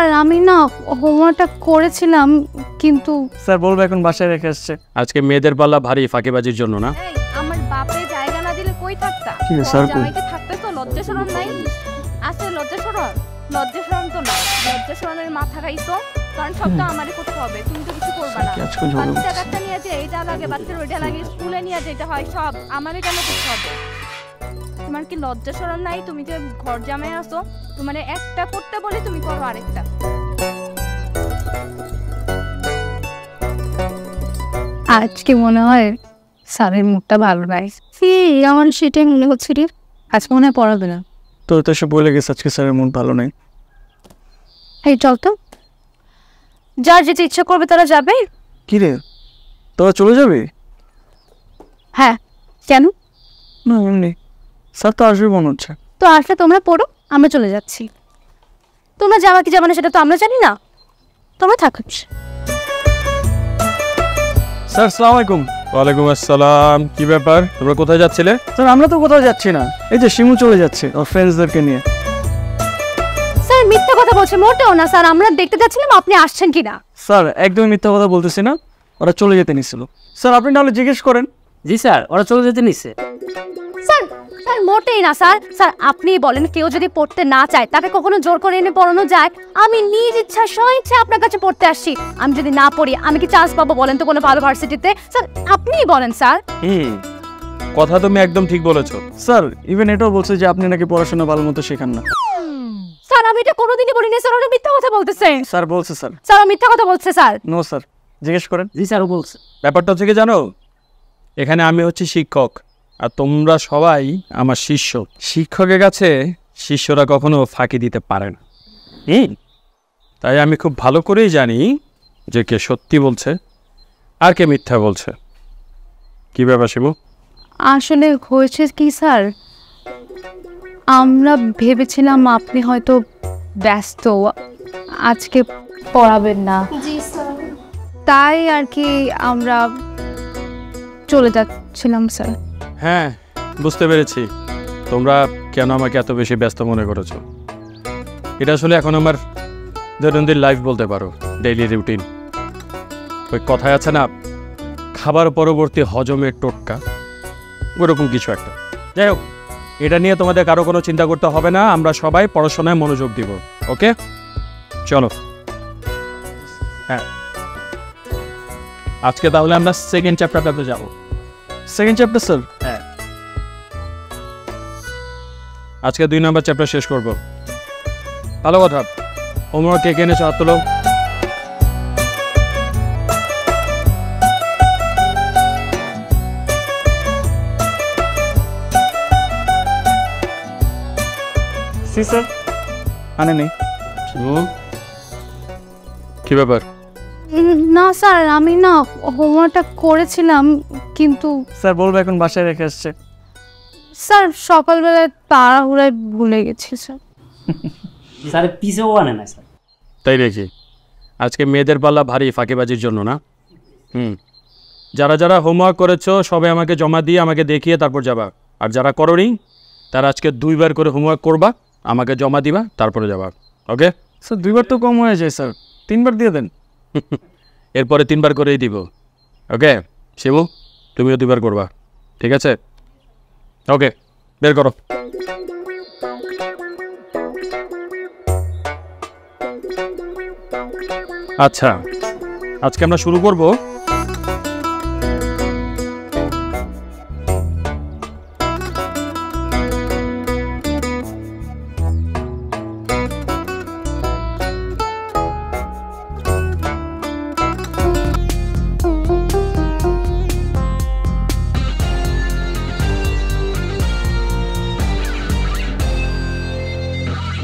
আর আমি না হোমওয়ার্কটা করেছিলাম কিন্তু স্যার বলবো এখন বাসায় রেখে আসছে। আজকে মেয়েদের পাল্লা ভারী ফাঁকিবাজির জন্য না? আমার বাপে জায়গা না দিলে কই থাকতা? কি স্যার জামাইকে থাকতে তো লজ্জা শরম নাই। আছে লজ্জা শরম? লজ্জা শরম তো না। লজ্জা শরমের মাথা খাইছো, কারণ সব তো আমারই করতে হবে, তুমি তো কিছু করবা না। বাচ্চা কাচ্চা নিয়ে যে এইটা লাগে, বাচ্চার ওইটা লাগে, স্কুলে নিয়ে যেটা হয় সব আমারই কেন করতে হবে? তোমার কি লজ্জা শরম নাই? তুমি যে ঘর জামাই আসো, তোমার একটা করতে বলে তুমি করো আরেকটা। আজকে মনে হয় স্যারের মুডটা ভালো নাই। আমার সেটাই মনে হচ্ছে রে, আজকে মনে হয় পড়াবে না। তোর তো সব বলে গেছে আজকে স্যারের মুড ভালো নেই। এই চল তো, যার যেতে ইচ্ছা করবে তারা যাবে। কি রে, তোরা চলে যাবে? হ্যাঁ, কেন? না এমনি, স্যার তো আসবে মনে হচ্ছে। তো আসলে তোমরা পড়ো, আমরা চলে যাচ্ছি। তোমরা যাওয়া কি যাবে না সেটা তো আমরা জানি না, তোমরা থাকো। স্যার আসসালামু আলাইকুম। ওয়ালাইকুম আসসালাম। কি ব্যাপার, তোমরা কোথায় যাচ্ছিলে? স্যার আমরা তো কোথাও যাচ্ছি না, এই যে শিমু চলে যাচ্ছে ওর ফ্রেন্ডসদেরকে নিয়ে। স্যার মিথ্যা কথা বলছে, মোটেও না স্যার, আমরা দেখতে যাচ্ছিলাম আপনি আসছেন কিনা। স্যার একদমই মিথ্যা কথা বলতেছি না, ওরা চলে যেতে নিছিল। স্যার আপনি নাহলে জিজ্ঞেস করেন। জি স্যার, ওরা চলে যেতে নিচ্ছে। স্যার স্যার মোটেই না স্যার। স্যার আপনি বলেন, কেউ যদি পড়তে না চায় তাকে কখনো জোর করে এনে পড়ানো যায়? আমি নিজ ইচ্ছা স্বইচ্ছা আপনার কাছে পড়তে আসছি। আমি যদি না পড়ি আমি কি চান্স পাবো বলেন তো কোনো ভালো ভার্সিটিতে? স্যার আপনিই বলেন স্যার। কথা তুমি একদম ঠিক বলেছো। স্যার ইভেন এটাও বলছে যে আপনি নাকি পড়াশোনা ভালো মতো শেখান না। স্যার আমি এটা কোনোদিনই বলিনি স্যার, ওরা মিথ্যা কথা বলতেছে। স্যার বলছে স্যার। স্যার মিথ্যা কথা বলছে স্যার। নো স্যার, জিজ্ঞেস করেন। জি স্যার, ও বলছে। ব্যাপারটা হচ্ছে কি জানো, এখানে আমি হচ্ছি শিক্ষক আর তোমরা সবাই আমার শিষ্য। শিক্ষকের কাছে শিষ্যরা কখনো ফাঁকি দিতে পারে না। তাই আমি খুব ভালো করেই জানি যে কে সত্যি বলছে আর কে মিথ্যা বলছে। কি ব্যাপার শিবু? আসলে হয়েছে কি স্যার, আমরা ভেবেছিলাম আপনি হয়তো ব্যস্ত, আজকে পড়াবেন না। জি স্যার। তাই আর কি আমরা চলে যাচ্ছিলাম স্যার। হ্যাঁ বুঝতে পেরেছি তোমরা কেন আমাকে এত বেশি ব্যস্ত মনে করেছো। এটা আসলে এখন আমার দৈনন্দিন লাইফ বলতে পারো, ডেইলি রুটিন। ওই কথায় আছে না, খাবার পরবর্তী হজমের টোটকা, ওরকম কিছু একটা। যাই হোক, এটা নিয়ে তোমাদের কারো কোনো চিন্তা করতে হবে না, আমরা সবাই পড়াশোনায় মনোযোগ দিব। ওকে চলো। হ্যাঁ আজকে তাহলে আমরা সেকেন্ড চ্যাপ্টারটাতে যাব। Second chapter sir? হ্যাঁ আজকে 2 নম্বর চ্যাপ্টার শেষ করব। ভালো কথা, হোমওয়ার্ক কে এনেছো হাত তোলো। সি স্যার আনে নেই। কি ব্যাপার? না স্যার, আমি না হোমওয়ার্কটা করেছিলাম কিন্তু স্যার বলবো এখন বাসায় রেখে আসছে। স্যার সকালবেলায় তাড়াহুড়ায় ভুলে গেছি স্যার। স্যার পিছেও আনে না স্যার। তাই দেখি আজকে মেয়েদের পাল্লা ভারী ফাঁকিবাজির জন্য না? যারা যারা হোমওয়ার্ক করেছো সবাই আমাকে জমা দিয়ে আমাকে দেখিয়ে তারপর যাবা, আর যারা করোনি তারা আজকে 2 বার করে হোমওয়ার্ক করবা, আমাকে জমা দিবা, তারপরে যাবা। ওকে স্যার 2 বার তো কম হয়ে যায় স্যার, 3 বার দিয়ে দেন। এরপরে 3 বার করেই দিব। ওকে শিবু, তুমিও 2 বার করবা, ঠিক আছে? ওকে বের করো। আচ্ছা আজকে আমরা শুরু করব